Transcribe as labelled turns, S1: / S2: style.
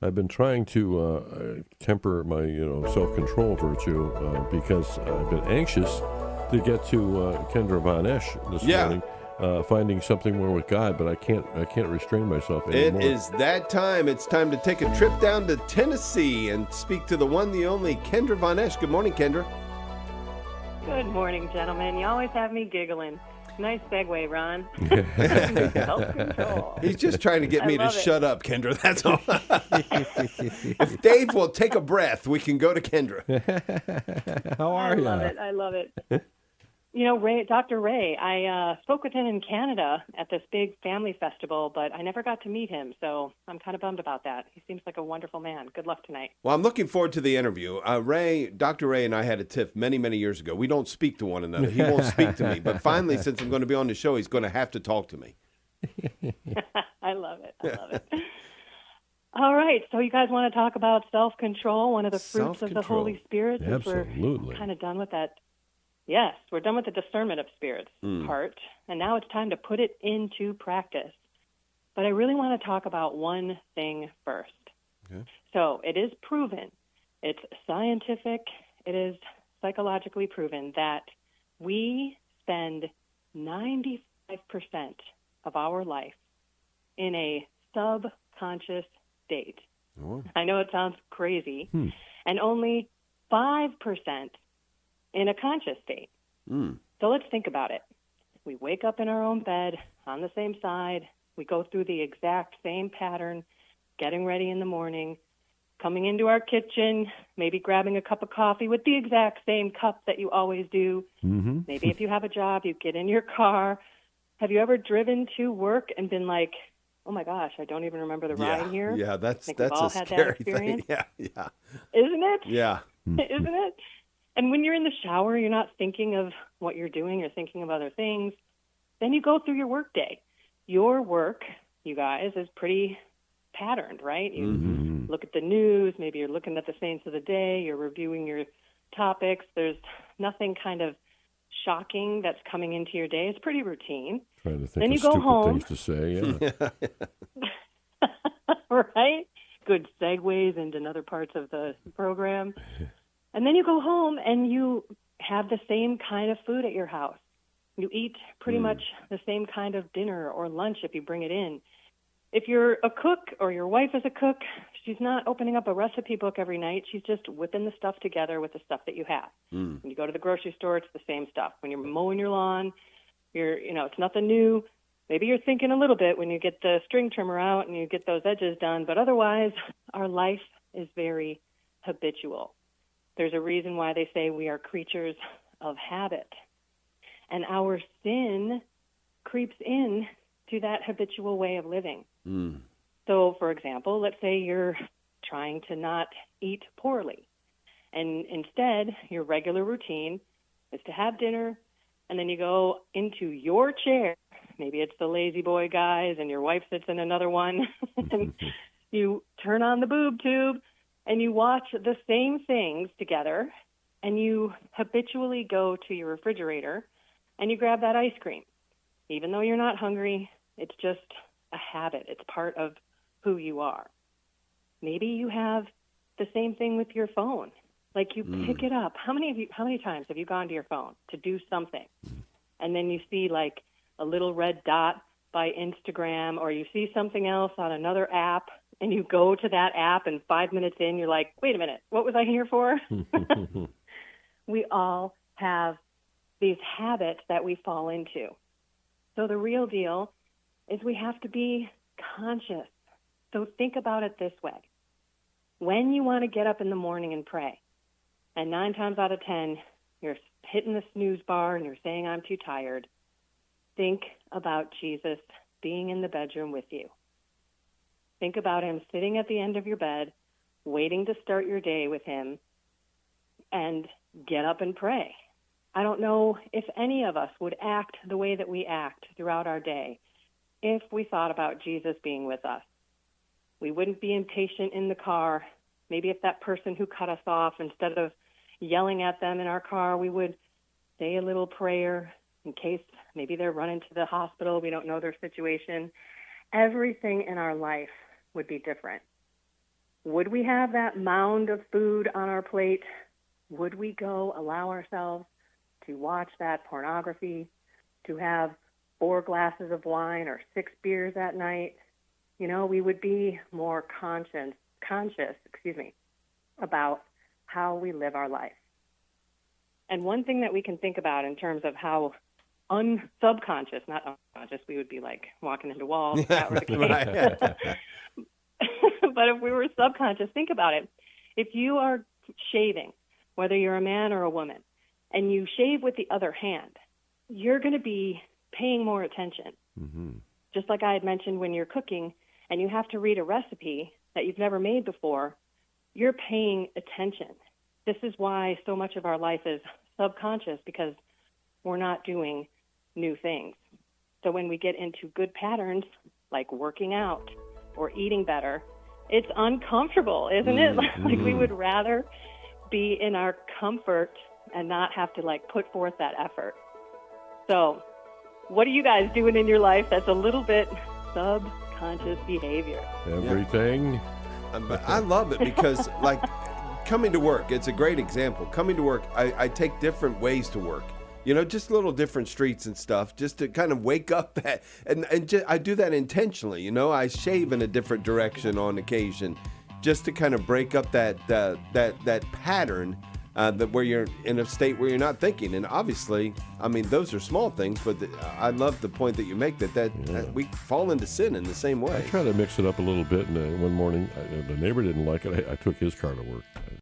S1: I've been trying to temper my, self-control virtue because I've been anxious to get to Kendra Von Esch this morning, finding something more with God, but I can't restrain myself anymore.
S2: It is that time. It's time to take a trip down to Tennessee and speak to the one, the only Kendra Von Esch. Good morning, Kendra.
S3: Good morning, gentlemen. You always have me giggling. Nice segue, Ron. Self-control.
S2: He's just trying to get me to shut up, Kendra. That's all. If Dave will take a breath, we can go to Kendra.
S1: How are you?
S3: I love it. You know, Dr. Ray, I spoke with him in Canada at this big family festival, but I never got to meet him, so I'm kind of bummed about that. He seems like a wonderful man. Good luck tonight.
S2: Well, I'm looking forward to the interview. Dr. Ray and I had a tiff many, many years ago. We don't speak to one another. He won't speak to me, but finally, since I'm going to be on the show, he's going to have to talk to me.
S3: I love it. All right, so you guys want to talk about self-control, one of the fruits of the Holy Spirit?
S1: Absolutely.
S3: We're kind of done with that. Yes, we're done with the discernment of spirits part, and now it's time to put it into practice. But I really want to talk about one thing first. Okay. So it is proven, it's scientific, it is psychologically proven that we spend 95% of our life in a subconscious state. Oh. I know it sounds crazy, and only 5% in a conscious state. So let's think about it. We wake up in our own bed on the same side. We go through the exact same pattern, getting ready in the morning, coming into our kitchen, maybe grabbing a cup of coffee with the exact same cup that you always do. Mm-hmm. Maybe if you have a job, you get in your car. Have you ever driven to work and been like, oh my gosh, I don't even remember the ride here?
S2: Yeah, that's
S3: we've all
S2: a
S3: had
S2: scary
S3: that experience.
S2: thing. Yeah.
S3: Isn't it?
S2: Yeah.
S3: Isn't it? And when you're in the shower, you're not thinking of what you're doing. You're thinking of other things. Then you go through your work day. Your work, you guys, is pretty patterned, right? You look at the news. Maybe you're looking at the saints of the day. You're reviewing your topics. There's nothing kind of shocking that's coming into your day. It's pretty routine.
S1: Trying to think
S3: then
S1: of
S3: you go
S1: stupid
S3: home.
S1: things to say,
S3: Right? Good segues into other parts of the program. And then you go home and you have the same kind of food at your house. You eat pretty much the same kind of dinner or lunch if you bring it in. If you're a cook or your wife is a cook, she's not opening up a recipe book every night. She's just whipping the stuff together with the stuff that you have. When you go to the grocery store, it's the same stuff. When you're mowing your lawn, it's nothing new. Maybe you're thinking a little bit when you get the string trimmer out and you get those edges done, but otherwise our life is very habitual. There's a reason why they say we are creatures of habit. And our sin creeps in to that habitual way of living. So, for example, let's say you're trying to not eat poorly. And instead, your regular routine is to have dinner, and then you go into your chair. Maybe it's the lazy boy guys, and your wife sits in another one. And you turn on the boob tube, and you watch the same things together, and you habitually go to your refrigerator, and you grab that ice cream. Even though you're not hungry, it's just a habit. It's part of who you are. Maybe you have the same thing with your phone. Like you pick it up. How many times have you gone to your phone to do something, and then you see like a little red dot by Instagram, or you see something else on another app, and you go to that app, and 5 minutes in, you're like, wait a minute, what was I here for? We all have these habits that we fall into. So the real deal is we have to be conscious. So think about it this way. When you want to get up in the morning and pray, and 9 times out of 10, you're hitting the snooze bar and you're saying, I'm too tired, think about Jesus being in the bedroom with you. Think about him sitting at the end of your bed, waiting to start your day with him, and get up and pray. I don't know if any of us would act the way that we act throughout our day if we thought about Jesus being with us. We wouldn't be impatient in the car. Maybe if that person who cut us off, instead of yelling at them in our car, we would say a little prayer in case maybe they're running to the hospital. We don't know their situation. Everything in our life would be different. Would we have that mound of food on our plate? Would we go allow ourselves to watch that pornography, to have 4 glasses of wine or 6 beers at night? You know, we would be more conscious, about how we live our life. And one thing that we can think about in terms of how subconscious, not unconscious, we would be like walking into walls if that were the case. But if we were subconscious, think about it. If you are shaving, whether you're a man or a woman, and you shave with the other hand, you're going to be paying more attention. Mm-hmm. Just like I had mentioned, when you're cooking and you have to read a recipe that you've never made before, you're paying attention. This is why so much of our life is subconscious, because we're not doing new things. So when we get into good patterns, like working out or eating better, it's uncomfortable, isn't it? Like we would rather be in our comfort and not have to like put forth that effort. So what are you guys doing in your life that's a little bit subconscious behavior?
S1: Everything.
S2: But I love it because, like, coming to work, it's a great example. Coming to work, I take different ways to work. You know, just little different streets and stuff, just to kind of wake up that, and I do that intentionally. You know, I shave in a different direction on occasion, just to kind of break up that pattern. That where you're in a state where you're not thinking. And obviously, I mean, those are small things, but I love the point that you make that we fall into sin in the same way.
S1: I try to mix it up a little bit, and one morning, the neighbor didn't like it. I took his car to work.